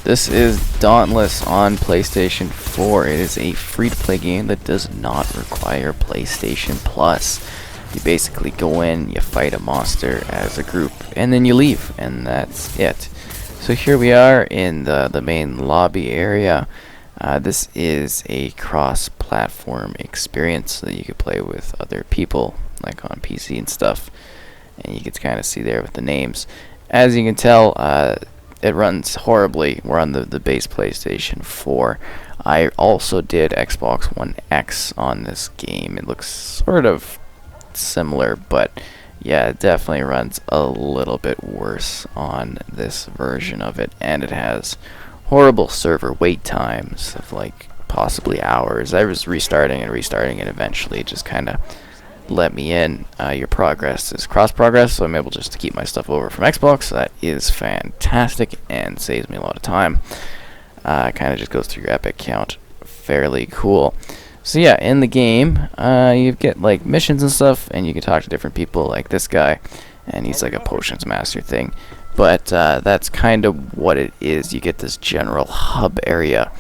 This is Dauntless on PlayStation 4. It is a free-to-play game that does not require PlayStation Plus. You basically go in, you fight a monster as a group, and then you leave, and that's it. So here we are in the main lobby area. This is a cross-platform experience that you can play with other people, like on PC and stuff. And you can kind of see there with the names. As you can tell, it runs horribly. We're on the base PlayStation 4. I also did Xbox One X on this game. It looks sort of similar, but yeah, it definitely runs a little bit worse on this version of it, and it has horrible server wait times of like possibly hours. I was restarting and eventually it just kind of let me in. Your progress is cross progress, so I'm able just to keep my stuff over from Xbox. So that is fantastic and saves me a lot of time. Kind of just goes through your epic count. Fairly cool. So yeah, in the game, you get like missions and stuff, and you can talk to different people, like this guy, and he's like a potions master thing. But that's kind of what it is. You get this general hub area,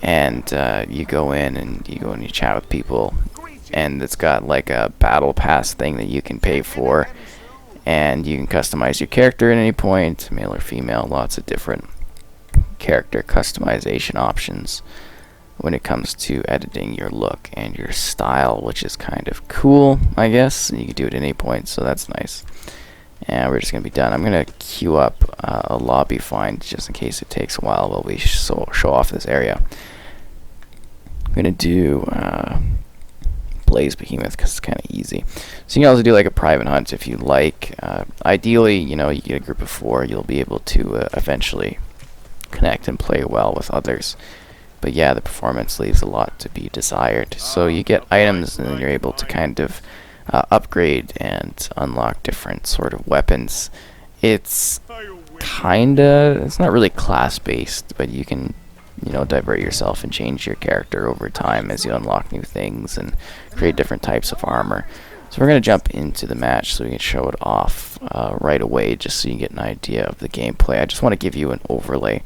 and you go in and you chat with people. And it's got like a battle pass thing that you can pay for, and you can customize your character at any point, male or female. Lots of different character customization options when it comes to editing your look and your style, which is kind of cool, I guess. You can do it at any point, so that's nice. And we're just gonna be done. I'm gonna queue up a lobby find just in case it takes a while while we show off this area. I'm gonna do Blaze Behemoth because it's kind of easy. So you can also do like a private hunt if you like. Ideally, you get a group of 4, you'll be able to eventually connect and play well with others. But yeah, the performance leaves a lot to be desired. So you get items, and then you're able to kind of upgrade and unlock different sort of weapons. It's not really class based, but you can divert yourself and change your character over time as you unlock new things and create different types of armor. So we're going to jump into the match so we can show it off right away, just so you get an idea of the gameplay. I just want to give you an overlay.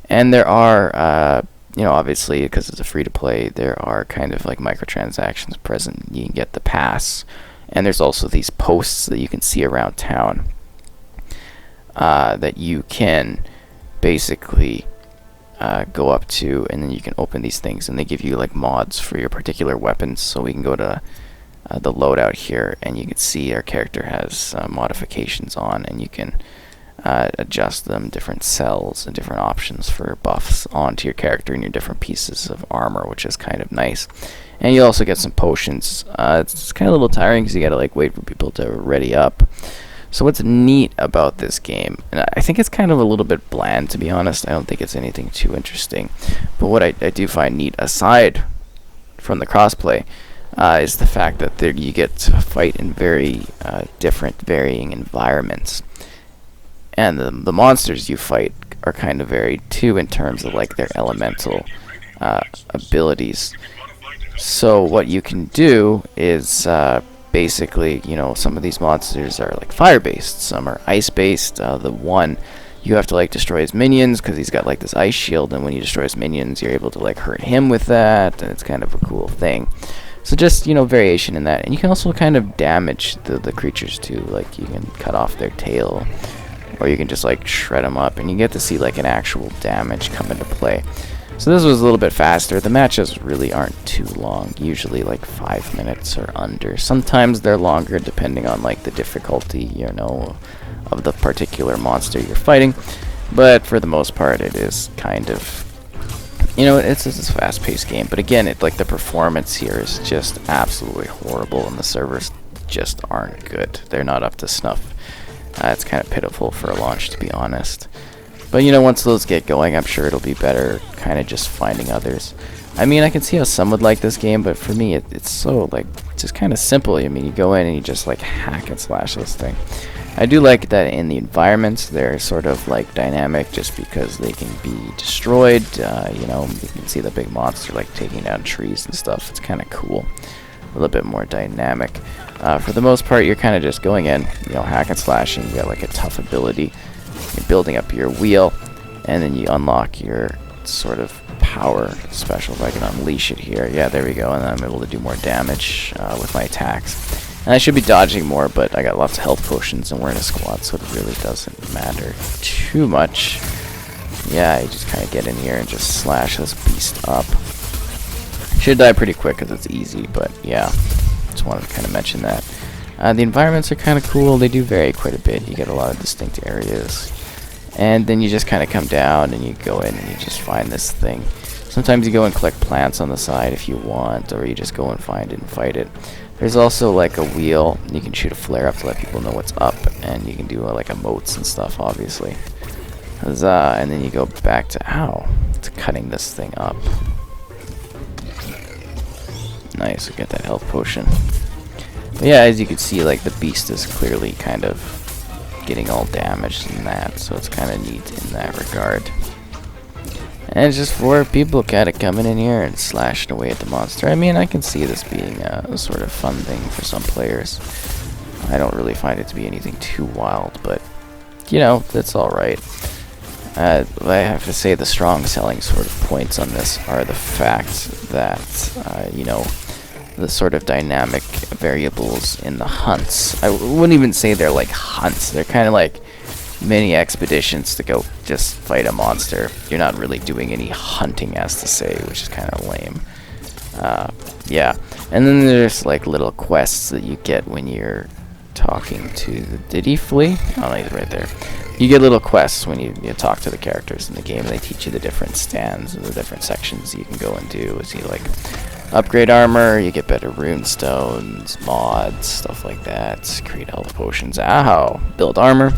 And there are, obviously, because it's a free-to-play, there are kind of like microtransactions present. You can get the pass, and there's also these posts that you can see around town that you can basically go up to, and then you can open these things, and they give you like mods for your particular weapons. So we can go to the loadout here, and you can see our character has modifications on, and you can adjust them, different cells and different options for buffs onto your character and your different pieces of armor, which is kind of nice. And you also get some potions. It's kind of a little tiring because you gotta like wait for people to ready up. So what's neat about this game, and I think it's kind of a little bit bland, to be honest. I don't think it's anything too interesting. But what I do find neat, aside from the crossplay, is the fact that you get to fight in very different, varying environments. And the monsters you fight are kind of varied too in terms of like their elemental abilities. So what you can do is basically, some of these monsters are like fire-based, some are ice-based. The one, you have to like destroy his minions because he's got like this ice shield, and when you destroy his minions, you're able to like hurt him with that, and it's kind of a cool thing. So just, variation in that. And you can also kind of damage the creatures too, like you can cut off their tail, or you can just like shred them up, and you get to see like an actual damage come into play. So this was a little bit faster. The matches really aren't too long, usually like 5 minutes or under. Sometimes they're longer depending on like the difficulty, of the particular monster you're fighting. But for the most part, it is kind of, it's a fast-paced game. But again, the performance here is just absolutely horrible, and the servers just aren't good. They're not up to snuff. It's kind of pitiful for a launch, to be honest. But once those get going, I'm sure it'll be better, kind of just finding others. I mean, I can see how some would like this game, but for me, it's so, just kind of simple. I mean, you go in and you just, hack and slash this thing. I do like that in the environments, they're sort of, dynamic just because they can be destroyed. You can see the big monster, taking down trees and stuff. It's kind of cool. A little bit more dynamic. For the most part, you're kind of just going in, hack and slashing. You got, a tough ability. You're building up your wheel, and then you unlock your sort of power special. If I can unleash it here, yeah, there we go, and then I'm able to do more damage with my attacks. And I should be dodging more, but I got lots of health potions and we're in a squad, so it really doesn't matter too much. Yeah, you just kind of get in here and just slash this beast up. Should die pretty quick because it's easy, but yeah, just wanted to kind of mention that. The environments are kind of cool. They do vary quite a bit. You get a lot of distinct areas. And then you just kind of come down and you go in and you just find this thing. Sometimes you go and collect plants on the side if you want, or you just go and find it and fight it. There's also like a wheel. You can shoot a flare up to let people know what's up, and you can do like emotes and stuff, obviously. Huzzah, and then you go back to cutting this thing up. Nice, we get that health potion. But yeah, as you can see, like the beast is clearly kind of getting all damaged in that, so it's kind of neat in that regard. And it's just 4 people kind of coming in here and slashing away at the monster. I mean, I can see this being a sort of fun thing for some players. I don't really find it to be anything too wild, but you know, that's alright. I have to say the strong selling sort of points on this are the fact that, you know, the sort of dynamic variables in the hunts. I wouldn't even say they're like hunts. They're kind of like mini expeditions to go just fight a monster. You're not really doing any hunting, as to say, which is kind of lame. Yeah. And then there's like little quests that you get when you're talking to... Did he flee? Oh, no, he's right there. You get little quests when you talk to the characters in the game. They teach you the different stands and the different sections you can go and do. As you like upgrade armor, you get better rune stones, mods, stuff like that. Create health potions. Ow! Build armor.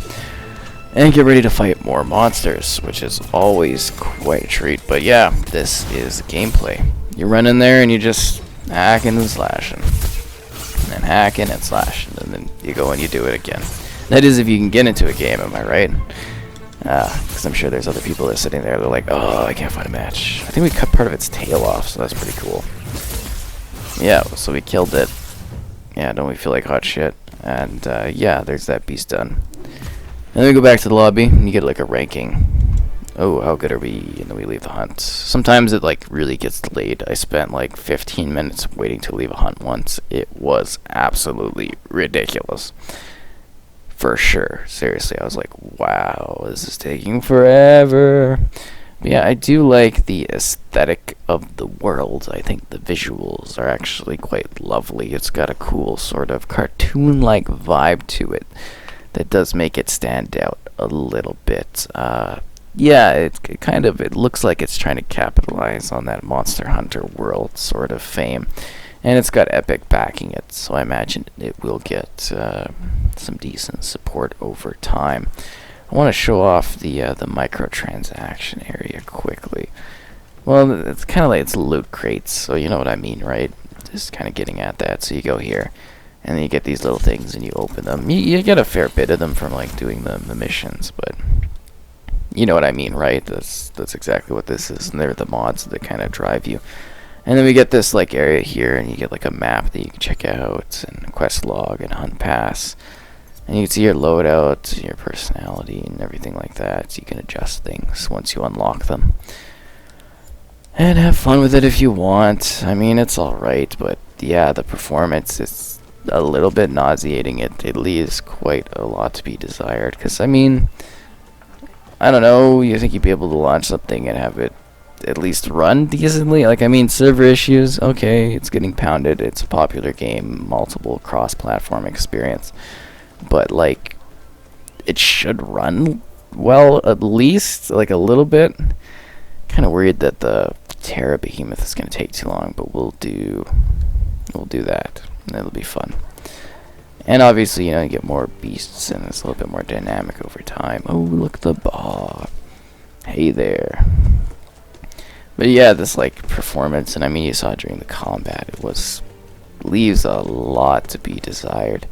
And get ready to fight more monsters, which is always quite a treat. But yeah, this is gameplay. You run in there and you just hacking and slashing. And then hacking and slashing. And then you go and you do it again. That is if you can get into a game, am I right? Because I'm sure there's other people that are sitting there, they're like, oh, I can't find a match. I think we cut part of its tail off, so that's pretty cool. Yeah, so we killed it. Yeah, don't we feel like hot shit? And yeah, there's that beast done. And then we go back to the lobby, and you get like a ranking. Oh, how good are we? And then we leave the hunt. Sometimes it like really gets delayed. I spent like 15 minutes waiting to leave a hunt once. It was absolutely ridiculous. For sure. Seriously, I was like, wow, this is taking forever. But yeah, I do like the aesthetic of the world. I think the visuals are actually quite lovely. It's got a cool sort of cartoon-like vibe to it that does make it stand out a little bit. Yeah, it looks like it's trying to capitalize on that Monster Hunter World sort of fame. And it's got Epic backing it, so I imagine it will get some decent support over time. I want to show off the microtransaction area quickly. Well, it's kind of like it's loot crates, so you know what I mean, right? Just kind of getting at that. So you go here, and then you get these little things, and you open them. You get a fair bit of them from like doing the missions, but you know what I mean, right? That's exactly what this is, and they're the mods that kind of drive you. And then we get this like area here, and you get like a map that you can check out, and a quest log, and a hunt pass. And you can see your loadout, your personality, and everything like that. So you can adjust things once you unlock them. And have fun with it if you want. I mean, it's alright, but yeah, the performance is a little bit nauseating. It leaves quite a lot to be desired. Because, I mean, I don't know, you think you'd be able to launch something and have it at least run decently? Like, I mean, server issues, okay, it's getting pounded, it's a popular game, multiple cross-platform experience, but like, it should run well, at least, like a little bit. Kind of worried that the Terra Behemoth is going to take too long, but we'll do that, and it'll be fun. And obviously, you know, you get more beasts, and it's a little bit more dynamic over time. Oh, look at the bar. Hey there. But yeah, this like performance, and I mean, you saw during the combat, leaves a lot to be desired.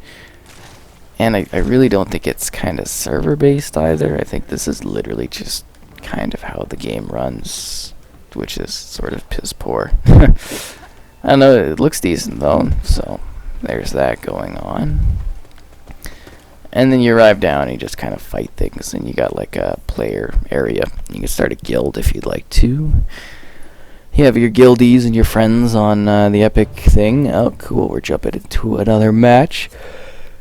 And I really don't think it's kind of server based either. I think this is literally just kind of how the game runs, which is sort of piss poor. I don't know, it looks decent though, so there's that going on. And then you arrive down and you just kind of fight things, and you got like a player area. You can start a guild if you'd like to. You have your guildies and your friends on the epic thing. Oh, cool, we're jumping into another match.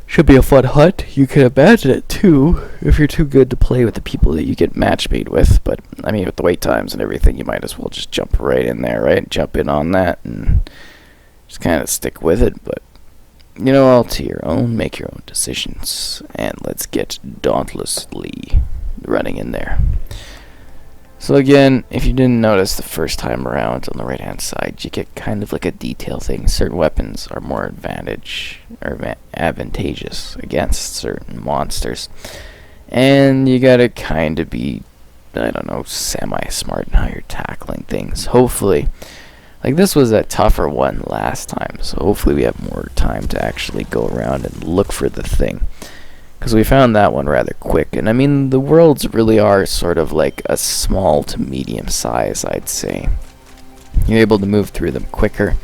Should be a fun hunt. You can imagine it too, if you're too good to play with the people that you get match made with. But, I mean, with the wait times and everything, you might as well just jump right in there, right? Jump in on that and just kind of stick with it, but you know, all to your own, make your own decisions, and let's get dauntlessly running in there. So again, if you didn't notice the first time around, on the right hand side, you get kind of like a detail thing. Certain weapons are more advantageous against certain monsters, and you gotta kind of be, I don't know, semi-smart in how you're tackling things. Hopefully, like this was a tougher one last time, so hopefully we have more time to actually go around and look for the thing. Because we found that one rather quick, and I mean, the worlds really are sort of like a small to medium size, I'd say. You're able to move through them quicker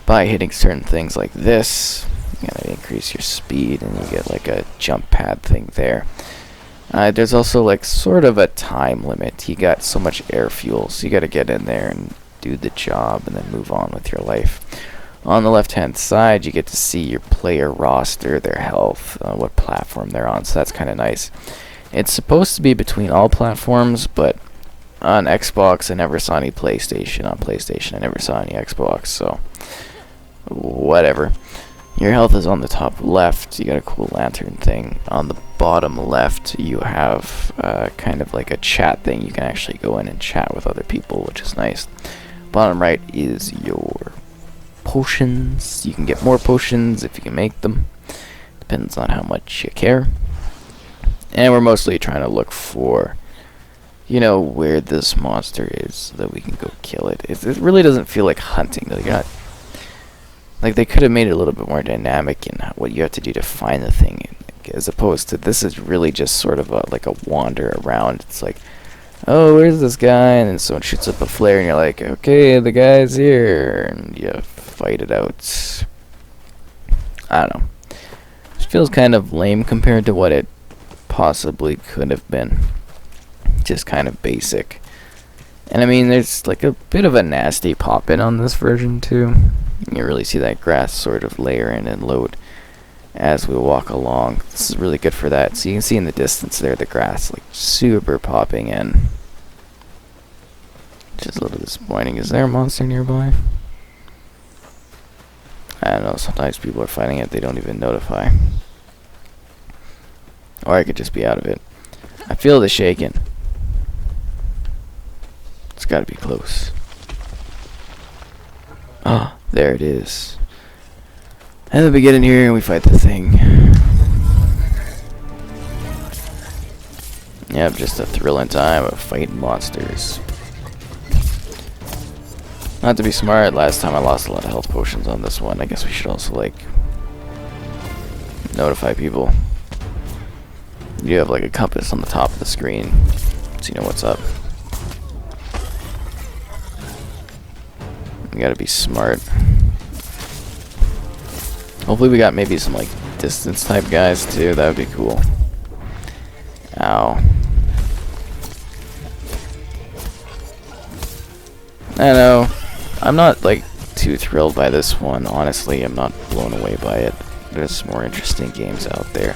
by hitting certain things like this. You gotta increase your speed, and you get like a jump pad thing there. There's also like sort of a time limit. You got so much air fuel, so you gotta get in there and do the job and then move on with your life. On the left hand side, you get to see your player roster, their health, what platform they're on, so that's kind of nice. It's supposed to be between all platforms, but on Xbox I never saw any PlayStation. On PlayStation I never saw any Xbox, so whatever. Your health is on the top left. You got a cool lantern thing. On the bottom left you have kind of like a chat thing. You can actually go in and chat with other people, which is nice. Bottom right is your potions. You can get more potions if you can make them. Depends on how much you care. And we're mostly trying to look for, you know, where this monster is so that we can go kill it. It really doesn't feel like hunting, though. You're not, like, they could have made it a little bit more dynamic in what you have to do to find the thing, as opposed to this is really just sort of like a wander around. It's like, oh, where's this guy? And then someone shoots up a flare, and you're like, okay, the guy's here, and you fight it out. I don't know. It feels kind of lame compared to what it possibly could have been. Just kind of basic. And I mean, there's like a bit of a nasty pop-in on this version too. You really see that grass sort of layer in and load as we walk along. This is really good for that. So you can see in the distance there the grass like super popping in. Which is a little disappointing. Is there a monster nearby? I don't know, sometimes people are fighting it, they don't even notify. Or I could just be out of it. I feel the shaking. It's gotta be close. Ah, there it is. And then we get in here and we fight the thing. Yep, just a thrilling time of fighting monsters. Not to be smart, last time I lost a lot of health potions on this one. I guess we should also, like, notify people. You have, like, a compass on the top of the screen, so you know what's up. You gotta be smart. Hopefully we got maybe some, like, distance type guys, too. That would be cool. Ow. I know. I'm not, like, too thrilled by this one. Honestly, I'm not blown away by it. There's more interesting games out there.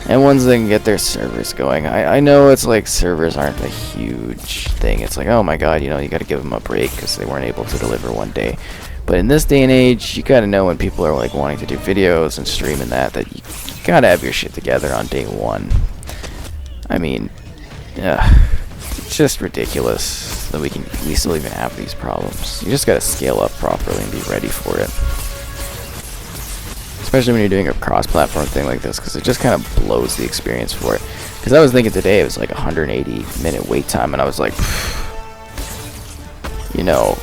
And ones that can get their servers going. I know it's like servers aren't a huge thing. It's like, oh my god, you know, you gotta give them a break because they weren't able to deliver one day. But in this day and age, you gotta know when people are like wanting to do videos and streaming that you gotta have your shit together on day one. I mean, it's just ridiculous that we still even have these problems. You just gotta scale up properly and be ready for it. Especially when you're doing a cross-platform thing like this, because it just kind of blows the experience for it. Because I was thinking today it was like 180-minute wait time, and I was like, you know,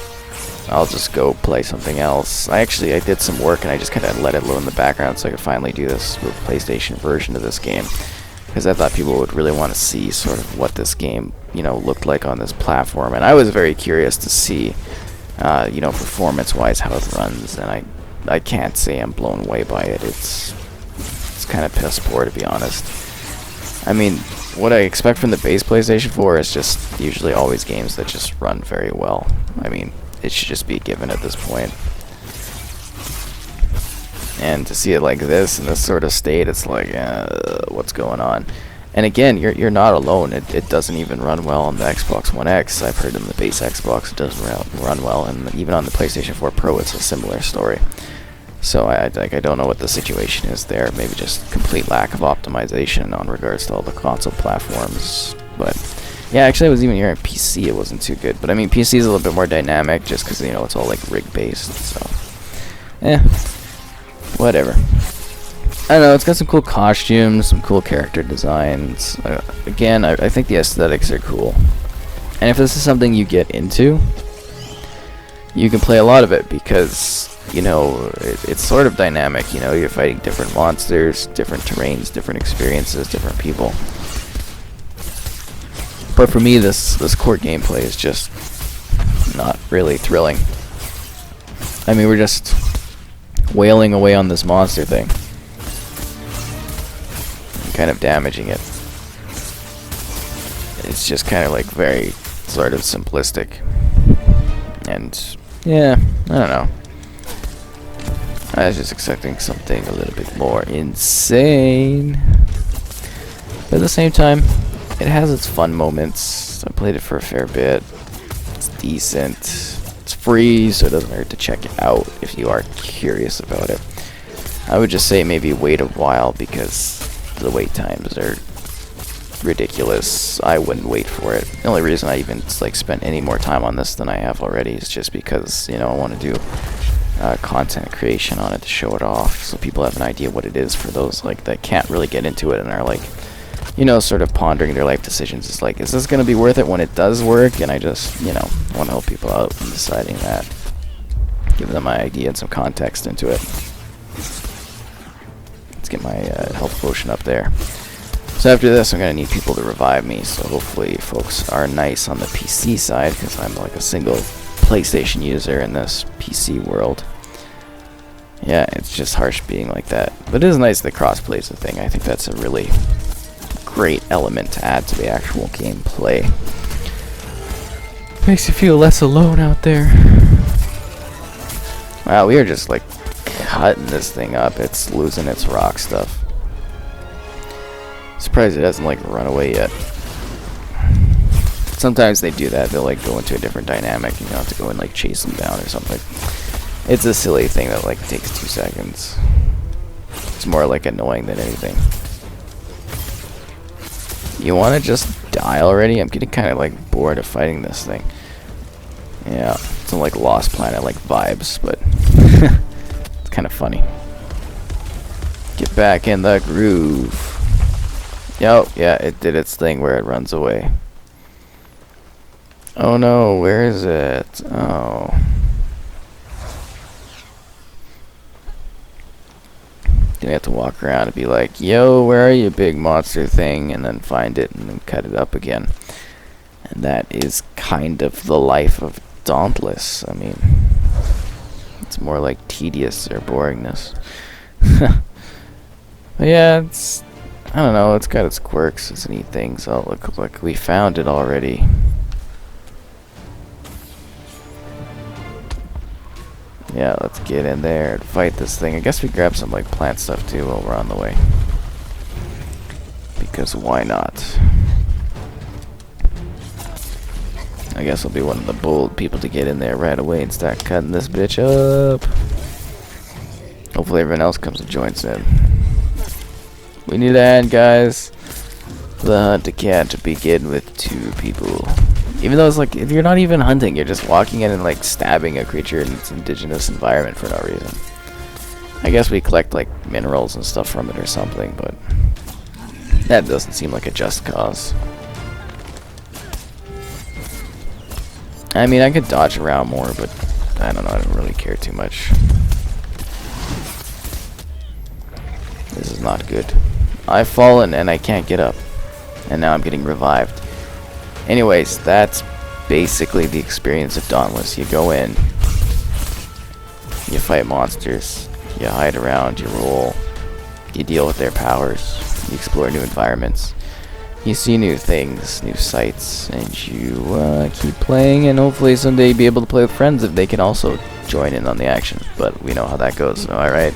I'll just go play something else. I did some work, and I just kind of let it load in the background so I could finally do this with PlayStation version of this game. Because I thought people would really want to see sort of what this game, you know, looked like on this platform. And I was very curious to see, you know, performance-wise how it runs, and I can't say I'm blown away by it. It's kind of piss poor, to be honest. I mean, what I expect from the base PlayStation 4 is just usually always games that just run very well. I mean, it should just be a given at this point. And to see it like this, in this sort of state, it's like, what's going on? And again, you're not alone. It doesn't even run well on the Xbox One X. I've heard on the base Xbox it doesn't run well, and even on the PlayStation 4 Pro it's a similar story. So I don't know what the situation is there. Maybe just complete lack of optimization on regards to all the console platforms. But yeah, actually I was even hearing PC it wasn't too good. But I mean, PC is a little bit more dynamic just because, you know, it's all like rig based. So whatever. I don't know, it's got some cool costumes, some cool character designs. Again, I think the aesthetics are cool. And if this is something you get into, you can play a lot of it because, you know, it's sort of dynamic. You know, you're fighting different monsters, different terrains, different experiences, different people. But for me, this core gameplay is just not really thrilling. I mean, we're just wailing away on this monster thing, kind of damaging it. It's just kind of like very sort of simplistic, and yeah, I don't know. I was just expecting something a little bit more insane, but at the same time, it has its fun moments. I played it for a fair bit. It's decent. It's free, so it doesn't hurt to check it out if you are curious about it. I would just say maybe wait a while because the wait times are ridiculous. I wouldn't wait for it. The only reason I even like spent any more time on this than I have already is just because, you know, I want to do content creation on it to show it off, so people have an idea what it is. For those like that can't really get into it and are like, you know, sort of pondering their life decisions. It's like, is this going to be worth it when it does work? And I just, you know, want to help people out in deciding that. Give them my idea and some context into it. Let's get my health potion up there. So after this, I'm going to need people to revive me. So hopefully folks are nice on the PC side, because I'm like a single PlayStation user in this PC world. Yeah, it's just harsh being like that. But it is nice that crossplay is a thing. I think that's a really great element to add to the actual gameplay. Makes you feel less alone out there. Wow, we are just like cutting this thing up. It's losing its rock stuff. Surprised it hasn't like run away yet. Sometimes they do that. They'll like go into a different dynamic and you have to go and like chase them down or something. It's a silly thing that like takes 2 seconds. It's more like annoying than anything. You want to just die already? I'm getting kind of like bored of fighting this thing. Yeah, it's like Lost Planet like vibes, but it's kind of funny. Get back in the groove. Yo, yeah, it did its thing where it runs away. Oh no, where is it? Oh. Gonna have to walk around and be like, yo, where are you, big monster thing? And then find it and then cut it up again. And that is kind of the life of Dauntless. I mean, it's more like tedious or boringness. But yeah, it's, I don't know, it's got its quirks, it's a neat thing. So look like we found it already. Yeah, let's get in there and fight this thing. I guess we grab some like plant stuff too while we're on the way, because why not? I guess I'll be one of the bold people to get in there right away and start cutting this bitch up. Hopefully everyone else comes and joins in. We need a hand, guys. The hunt can't begin with 2 people. Even though it's like, if you're not even hunting, you're just walking in and like stabbing a creature in its indigenous environment for no reason. I guess we collect like minerals and stuff from it or something, but that doesn't seem like a just cause. I mean, I could dodge around more, but I don't know, I don't really care too much. This is not good. I've fallen and I can't get up. And now I'm getting revived. Anyways, that's basically the experience of Dauntless. You go in, you fight monsters, you hide around, you roll, You deal with their powers, you explore new environments, you see new things, new sights, and you keep playing, and hopefully someday be able to play with friends if they can also join in on the action. But we know how that goes, alright?